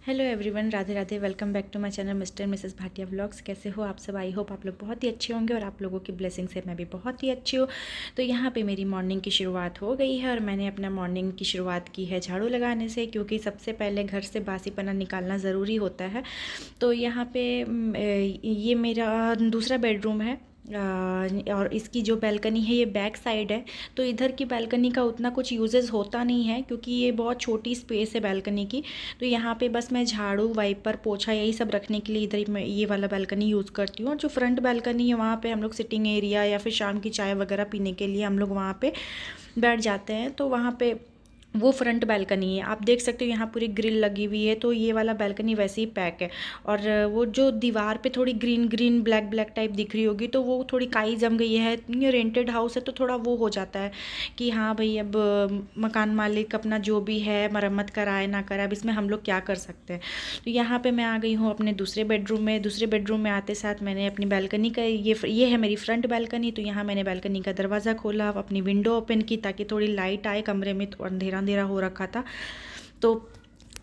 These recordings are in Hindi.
Hello everyone, Radhe Radhe. Welcome back to my channel Mr Mrs Bhatia vlogs. कैसे हो आप सब? आई होप आप लोग बहुत ही अच्छे होंगे और आप लोगों की ब्लेसिंग से मैं भी बहुत ही अच्छी हूँ। तो यहाँ पे मेरी मॉर्निंग की शुरुआत हो गई है और मैंने अपना मॉर्निंग की शुरुआत की है झाड़ू लगाने से, क्योंकि सबसे पहले घर से बासीपना निकालना ज़रूरी होता है। तो यहाँ पे ये मेरा दूसरा बेडरूम है और इसकी जो बैल्कनी है ये बैक साइड है। तो इधर की बैल्कनी का उतना कुछ यूजेस होता नहीं है, क्योंकि ये बहुत छोटी स्पेस है बैल्कनी की। तो यहाँ पे बस मैं झाड़ू, वाइपर, पोछा यही सब रखने के लिए इधर मैं ये वाला बैल्कनी यूज़ करती हूँ। और जो फ्रंट बैल्कनी है वहाँ पे हम लोग सिटिंग एरिया या फिर शाम की चाय वगैरह पीने के लिए हम लोग वहाँ पे बैठ जाते हैं। तो वहाँ पे वो फ्रंट बैल्कनी है, आप देख सकते हो यहाँ पूरी ग्रिल लगी हुई है। तो ये वाला बैल्कनी वैसे ही पैक है। और वो जो दीवार पे थोड़ी green green black black type दिख रही होगी, तो वो थोड़ी काई जम गई है। ये रेंटेड हाउस है तो थोड़ा वो हो जाता है कि हाँ भाई, अब मकान मालिक अपना जो भी है मरम्मत कराए ना कराए, अब इसमें हम लोग क्या कर सकते हैं। तो यहाँ पे मैं आ गई हूँ अपने दूसरे बेडरूम में। दूसरे बेडरूम में आते साथ मैंने अपनी बैल्कनी का ये है मेरी फ्रंट बैल्कनी। तो यहाँ मैंने बैल्कनी का दरवाज़ा खोला, अपनी विंडो ओपन की ताकि थोड़ी लाइट आए। कमरे में तो अंधेरा अंधेरा हो रखा था। तो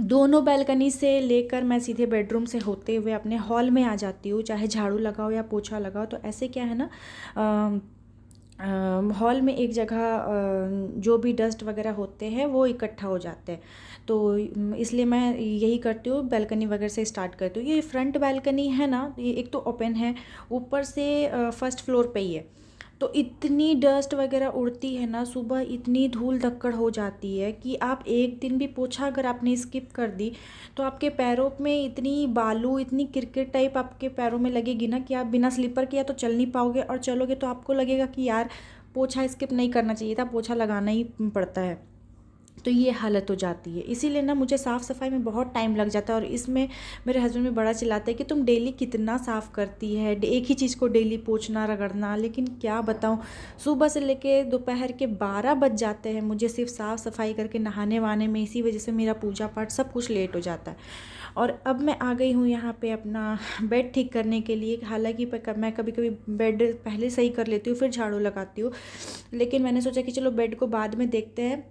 दोनों बैल्कनी से लेकर मैं सीधे बेडरूम से होते हुए अपने हॉल में आ जाती हूँ, चाहे झाड़ू लगाओ या पोछा लगाओ। तो ऐसे क्या है ना, हॉल में एक जगह जो भी डस्ट वगैरह होते हैं वो इकट्ठा हो जाते हैं। तो इसलिए मैं यही करती हूँ, बैल्कनी वगैरह से स्टार्ट करती हूँ। ये फ्रंट बैल्कनी है ना, ये एक तो ओपन है, ऊपर से फर्स्ट फ्लोर पे ही है। तो इतनी डस्ट वगैरह उड़ती है ना, सुबह इतनी धूल धक्कड़ हो जाती है कि आप एक दिन भी पोछा अगर आपने स्किप कर दी तो आपके पैरों में इतनी बालू, इतनी क्रिकेट टाइप आपके पैरों में लगेगी ना कि आप बिना स्लीपर के या तो चल नहीं पाओगे, और चलोगे तो आपको लगेगा कि यार पोछा स्किप नहीं करना चाहिए था, पोछा लगाना ही पड़ता है। तो ये हालत हो जाती है। इसीलिए ना मुझे साफ़ सफाई में बहुत टाइम लग जाता है। और इसमें मेरे हस्बैंड भी बड़ा चिल्लाते हैं कि तुम डेली कितना साफ़ करती है, एक ही चीज़ को डेली पोंछना रगड़ना। लेकिन क्या बताऊँ, सुबह से लेके दोपहर के 12 बज जाते हैं मुझे सिर्फ साफ़ सफाई करके नहाने वहाने में। इसी वजह से मेरा पूजा पाठ सब कुछ लेट हो जाता है। और अब मैं आ गई हूँ यहाँ पे अपना बेड ठीक करने के लिए। हालांकि मैं कभी कभी बेड पहले सही कर लेती हूँ फिर झाड़ू लगाती हूँ, लेकिन मैंने सोचा कि चलो बेड को बाद में देखते हैं,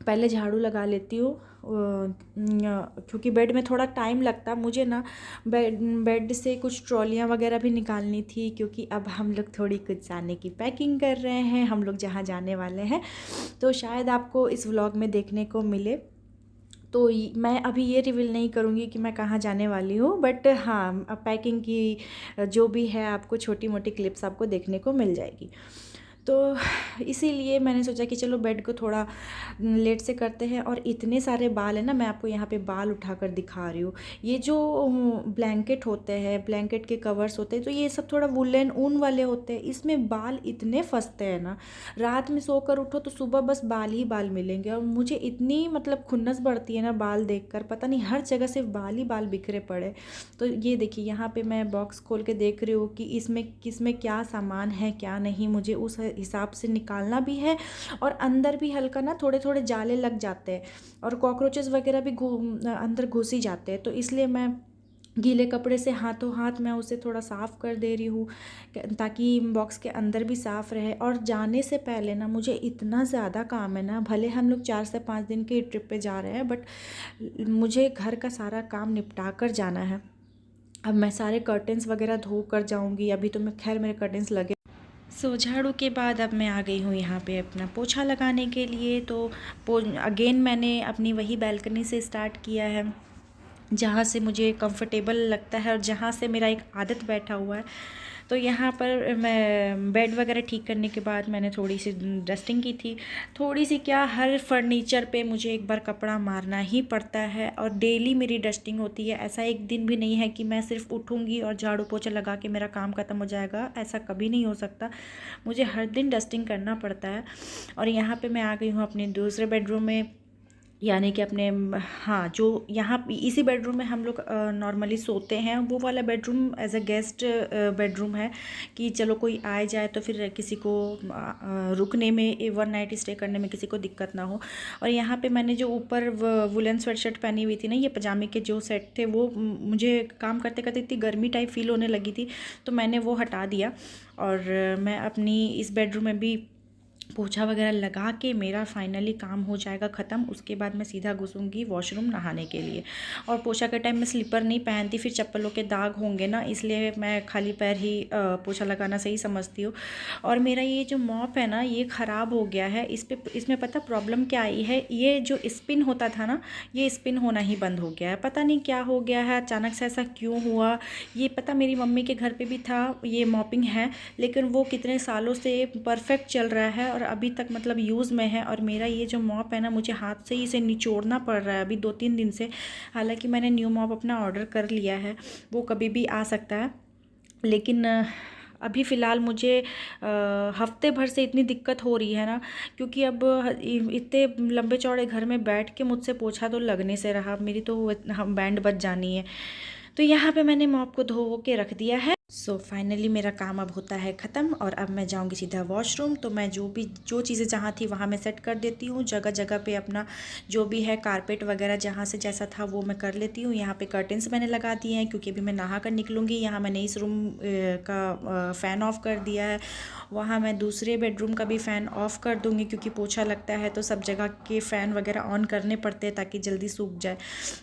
पहले झाड़ू लगा लेती हूँ। क्योंकि बेड में थोड़ा टाइम लगता मुझे ना। बेड से कुछ ट्रॉलियाँ वगैरह भी निकालनी थी, क्योंकि अब हम लोग थोड़ी कुछ जाने की पैकिंग कर रहे हैं, हम लोग जहाँ जाने वाले हैं। तो शायद आपको इस व्लॉग में देखने को मिले। तो मैं अभी ये रिवील नहीं करूँगी कि मैं कहाँ जाने वाली हूँ, बट हाँ, पैकिंग की जो भी है आपको छोटी मोटी क्लिप्स आपको देखने को मिल जाएगी। तो इसीलिए मैंने सोचा कि चलो बेड को थोड़ा लेट से करते हैं। और इतने सारे बाल हैं ना, मैं आपको यहाँ पे बाल उठाकर दिखा रही हूँ। ये जो ब्लैंकेट होते हैं, ब्लैंकेट के कवर्स होते हैं, तो ये सब थोड़ा वुलन ऊन वाले होते हैं। इसमें बाल इतने फंसते हैं ना, रात में सोकर उठो तो सुबह बस बाल ही बाल मिलेंगे। और मुझे इतनी मतलब खुन्नस बढ़ती है ना बाल देखकर, पता नहीं हर जगह सिर्फ बाल ही बाल बिखरे पड़े। तो ये देखिए, यहाँ पे मैं बॉक्स खोल के देख रही हूँ कि इसमें किसमें क्या सामान है क्या नहीं, मुझे उस हिसाब से निकालना भी है। और अंदर भी हल्का ना थोड़े थोड़े जाले लग जाते हैं और कॉकरोचेस वगैरह भी अंदर घुस ही जाते हैं। तो इसलिए मैं गीले कपड़े से हाथों हाथ मैं उसे थोड़ा साफ़ कर दे रही हूँ, ताकि बॉक्स के अंदर भी साफ़ रहे। और जाने से पहले ना मुझे इतना ज़्यादा काम है ना, भले हम लोग 4 से 5 दिन की ट्रिप पे जा रहे हैं, बट मुझे घर का सारा काम निपटा कर जाना है। अब मैं सारे कर्टन्स वगैरह धो कर जाऊँगी। अभी तो मैं खैर मेरे कर्टन्स लगे। झाड़ू के बाद अब मैं आ गई हूँ यहाँ पे अपना पोछा लगाने के लिए। तो अगेन मैंने अपनी वही बैल्कनी से स्टार्ट किया है, जहाँ से मुझे कंफर्टेबल लगता है और जहाँ से मेरा एक आदत बैठा हुआ है। तो यहाँ पर मैं बेड वगैरह ठीक करने के बाद मैंने थोड़ी सी डस्टिंग की थी। थोड़ी सी क्या, हर फर्नीचर पे मुझे एक बार कपड़ा मारना ही पड़ता है और डेली मेरी डस्टिंग होती है। ऐसा एक दिन भी नहीं है कि मैं सिर्फ उठूँगी और झाड़ू पोछा लगा के मेरा काम ख़त्म हो जाएगा, ऐसा कभी नहीं हो सकता। मुझे हर दिन डस्टिंग करना पड़ता है। और यहाँ पर मैं आ गई हूँ अपने दूसरे बेडरूम में, यानी कि अपने, हाँ, जो यहाँ इसी बेडरूम में हम लोग नॉर्मली सोते हैं। वो वाला bedroom as a guest bedroom है कि चलो कोई आए जाए तो फिर किसी को रुकने में, वन नाइट स्टे करने में किसी को दिक्कत ना हो। और यहाँ पे मैंने जो ऊपर वुलन स्वेटशर्ट पहनी हुई थी ना, ये पजामे के जो सेट थे, वो मुझे काम करते करते इतनी गर्मी टाइप फील होने लगी थी, तो मैंने वो हटा दिया। और मैं अपनी इस बेडरूम में भी पोछा वगैरह लगा के मेरा फाइनली काम हो जाएगा ख़त्म। उसके बाद मैं सीधा घुसूँगी वॉशरूम नहाने के लिए। और पोछा के टाइम मैं स्लीपर नहीं पहनती, फिर चप्पलों के दाग होंगे ना, इसलिए मैं खाली पैर ही पोछा लगाना सही समझती हूँ। और मेरा ये जो मॉप है ना, ये ख़राब हो गया है। इसमें पता प्रॉब्लम क्या आई है, ये जो स्पिन होता था ना, ये स्पिन होना ही बंद हो गया है। पता नहीं क्या हो गया है, अचानक से ऐसा क्यों हुआ। ये पता मेरी मम्मी के घर पर भी था ये मॉपिंग है, लेकिन वो कितने सालों से परफेक्ट चल रहा है और अभी तक मतलब यूज़ में है। और मेरा ये जो मॉप है ना, मुझे हाथ से ही इसे निचोड़ना पड़ रहा है अभी 2-3 दिन से। हालांकि मैंने न्यू मॉप अपना ऑर्डर कर लिया है, वो कभी भी आ सकता है, लेकिन अभी फ़िलहाल मुझे हफ्ते भर से इतनी दिक्कत हो रही है ना, क्योंकि अब इतने लंबे चौड़े घर में बैठ के मुझसे पोछा तो लगने से रहा, मेरी तो बैंड बज जानी है। तो यहाँ पे मैंने मॉप को धो के रख दिया है। सो फाइनली मेरा काम अब होता है ख़त्म और अब मैं जाऊँगी सीधा वॉशरूम। तो मैं जो चीज़ें जहाँ थी वहाँ मैं सेट कर देती हूँ, जगह जगह पे अपना जो भी है कारपेट वगैरह जहाँ से जैसा था वो मैं कर लेती हूँ। यहाँ पे कर्टेंस मैंने लगा दिए हैं क्योंकि अभी मैं नहा कर निकलूँगी। यहाँ मैंने इस रूम का फ़ैन ऑफ़ कर दिया है, वहाँ मैं दूसरे बेडरूम का भी फ़ैन ऑफ़ कर दूँगी क्योंकि पोछा लगता है तो सब जगह के फ़ैन वगैरह ऑन करने पड़ते हैं ताकि जल्दी सूख जाए।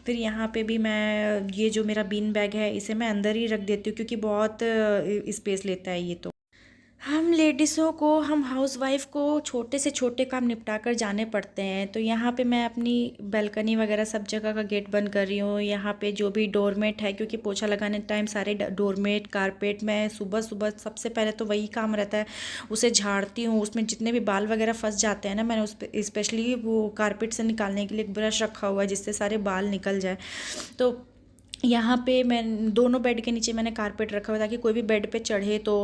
फिर यहाँ पे भी मैं ये जो मेरा बीन बैग है इसे मैं अंदर ही रख देती हूँ क्योंकि बहुत स्पेस लेता है ये। तो हम लेडीज़ों को, हम हाउसवाइफ को छोटे से छोटे काम निपटा कर जाने पड़ते हैं। तो यहाँ पे मैं अपनी बालकनी वगैरह सब जगह का गेट बंद कर रही हूँ। यहाँ पे जो भी डोरमेट है, क्योंकि पोछा लगाने टाइम सारे डोरमेट कारपेट में सुबह सुबह सबसे पहले तो वही काम रहता है, उसे झाड़ती हूँ। उसमें जितने भी बाल वगैरह फंस जाते हैं ना, मैंने उस पर स्पेशली वो कारपेट से निकालने के लिए एक ब्रश रखा हुआ है जिससे सारे बाल निकल जाए। तो यहाँ पे मैं दोनों बेड के नीचे मैंने कारपेट रखा हुआ ताकि कोई भी बेड पे चढ़े तो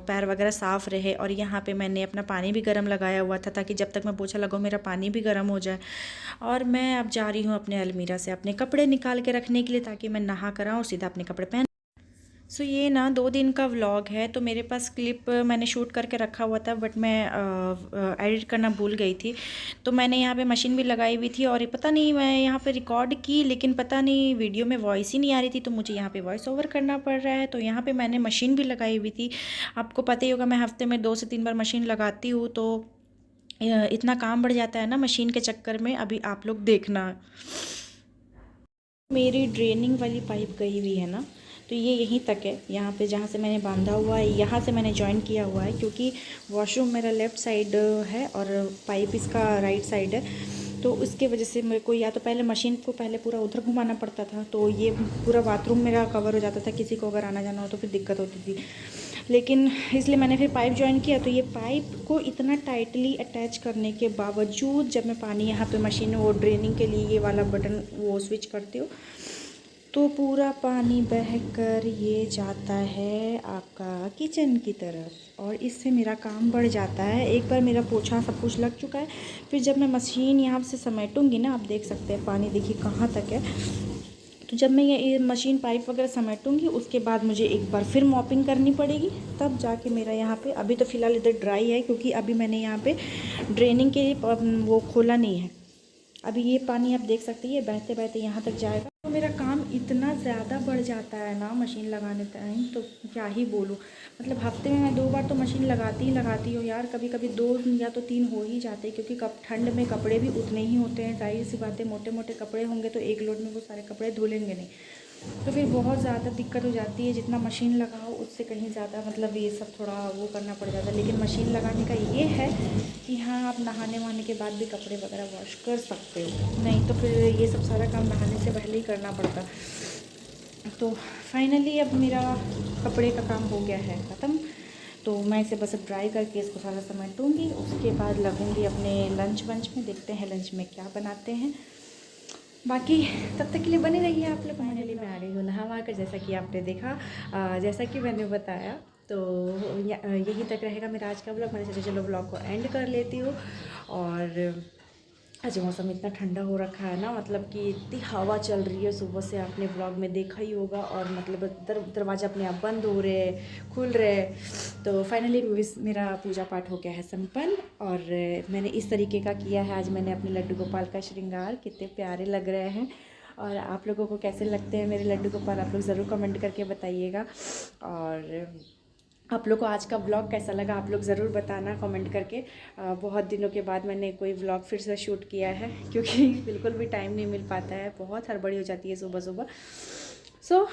पैर वगैरह साफ़ रहे। और यहाँ पे मैंने अपना पानी भी गर्म लगाया हुआ था ताकि जब तक मैं पोछा लगाऊँ मेरा पानी भी गर्म हो जाए। और मैं अब जा रही हूँ अपने अलमीरा से अपने कपड़े निकाल के रखने के लिए ताकि मैं नहा कर आऊँ और सीधा अपने कपड़े पहन। सो ये ना 2 दिन का व्लॉग है, तो मेरे पास क्लिप मैंने शूट करके रखा हुआ था बट मैं एडिट करना भूल गई थी। तो मैंने यहाँ पे मशीन भी लगाई हुई थी और ये पता नहीं मैं यहाँ पे रिकॉर्ड की, लेकिन पता नहीं वीडियो में वॉइस ही नहीं आ रही थी, तो मुझे यहाँ पे वॉइस ओवर करना पड़ रहा है। तो यहाँ पे मैंने मशीन भी लगाई हुई थी। आपको पता ही होगा मैं हफ्ते में 2 से 3 बार मशीन लगाती हूँ, तो इतना काम बढ़ जाता है ना मशीन के चक्कर में। अभी आप लोग देखना, मेरी ड्रेनिंग वाली पाइप गई हुई है ना, तो ये यहीं तक है। यहाँ पे जहाँ से मैंने बांधा हुआ है यहाँ से मैंने जॉइन किया हुआ है, क्योंकि वॉशरूम मेरा लेफ़्ट साइड है और पाइप इसका राइट साइड है। तो उसके वजह से मेरे को या तो पहले मशीन को पहले पूरा उधर घुमाना पड़ता था, तो ये पूरा बाथरूम मेरा कवर हो जाता था, किसी को अगर आना जाना हो तो फिर दिक्कत होती थी। लेकिन इसलिए मैंने फिर पाइप ज्वाइन किया। तो ये पाइप को इतना टाइटली अटैच करने के बावजूद जब मैं पानी यहाँ पे मशीन वो ड्रेनिंग के लिए ये वाला बटन वो स्विच करती हूँ, तो पूरा पानी बहकर ये जाता है आपका किचन की तरफ और इससे मेरा काम बढ़ जाता है। एक बार मेरा पोछा सब कुछ लग चुका है, फिर जब मैं मशीन यहाँ से समेटूंगी ना, आप देख सकते हैं पानी देखिए कहाँ तक है। तो जब मैं ये मशीन पाइप वगैरह समेटूंगी उसके बाद मुझे एक बार फिर मॉपिंग करनी पड़ेगी, तब जाके मेरा यहाँ पे, अभी तो फ़िलहाल इधर ड्राई है क्योंकि अभी मैंने यहाँ पे ड्रेनिंग के लिए वो खोला नहीं है। अभी ये पानी आप देख सकते हैं ये बहते बहते यहाँ तक जाएगा। तो मेरा काम इतना ज़्यादा बढ़ जाता है ना मशीन लगाने टाइम, तो क्या ही बोलूँ। मतलब हफ्ते में मैं 2 बार तो मशीन लगाती हूँ यार, कभी कभी 2 या तो 3 हो ही जाते हैं, क्योंकि ठंड में कपड़े भी उतने ही होते हैं। जाहिर सी बात है, मोटे मोटे कपड़े होंगे तो एक लोड में वो सारे कपड़े धुलेंगे नहीं, तो फिर बहुत ज़्यादा दिक्कत हो जाती है। जितना मशीन लगाओ उससे कहीं ज़्यादा मतलब ये सब थोड़ा वो करना पड़ जाता है। लेकिन मशीन लगाने का ये है कि हाँ, आप नहाने वहाने के बाद भी कपड़े वगैरह वॉश कर सकते हो, नहीं तो फिर ये सब सारा काम नहाने से पहले ही करना पड़ता। तो फाइनली अब मेरा कपड़े का काम हो गया है ख़त्म। तो मैं इसे बस ड्राई करके इसको सारा समेटूँगी, उसके बाद लगूँगी अपने लंच वंच में। देखते हैं लंच में क्या बनाते हैं, बाकी तब तक के लिए बने रहिए आप लोग। फाइनली मैं आ गई हूँ नहा कर, जैसा कि आपने देखा, जैसा कि मैंने बताया। तो यहीं तक रहेगा मेरा आज का ब्लॉग। मैंने सोचा चलो ब्लॉग को एंड कर लेती हूँ। और आज मौसम इतना ठंडा हो रखा है ना, मतलब कि इतनी हवा चल रही है, सुबह से आपने ब्लॉग में देखा ही होगा। और मतलब दरवाज़ा अपने आप बंद हो रहे खुल रहे। तो फाइनली मेरा पूजा पाठ हो गया है संपन्न, और मैंने इस तरीके का किया है। आज मैंने अपने लड्डू गोपाल का श्रृंगार, कितने प्यारे लग रहे हैं। और आप लोगों को कैसे लगते हैं मेरे लड्डू गोपाल, आप लोग ज़रूर कमेंट करके बताइएगा। और आप लोग को आज का व्लॉग कैसा लगा आप लोग ज़रूर बताना कमेंट करके। बहुत दिनों के बाद मैंने कोई व्लॉग फिर से शूट किया है, क्योंकि बिल्कुल भी टाइम नहीं मिल पाता है, बहुत हड़बड़ी हो जाती है सुबह सुबह। सो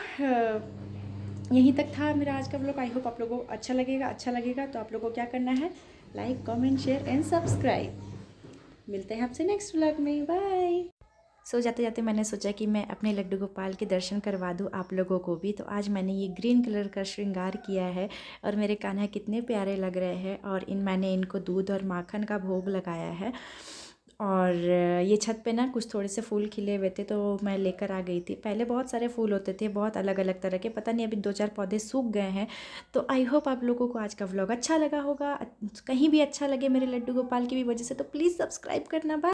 यहीं तक था मेरा आज का व्लॉग। आई होप आप लोगों को अच्छा लगेगा तो आप लोगों को क्या करना है, like comment share and subscribe. मिलते हैं आपसे नेक्स्ट व्लॉग में, बाय। सो जाते जाते मैंने सोचा कि मैं अपने लड्डू गोपाल के दर्शन करवा दूँ आप लोगों को भी। तो आज मैंने ये ग्रीन कलर का श्रृंगार किया है और मेरे कान्हा कितने प्यारे लग रहे हैं। और मैंने इनको दूध और माखन का भोग लगाया है। और ये छत पे ना कुछ थोड़े से फूल खिले हुए थे तो मैं लेकर आ गई थी। पहले बहुत सारे फूल होते थे, बहुत अलग अलग तरह के, पता नहीं अभी 2-4 पौधे सूख गए हैं। तो आई होप आप लोगों को आज का व्लॉग अच्छा लगा होगा। कहीं भी अच्छा लगे मेरे लड्डू गोपाल की भी वजह से तो प्लीज़ सब्सक्राइब करना। बाय।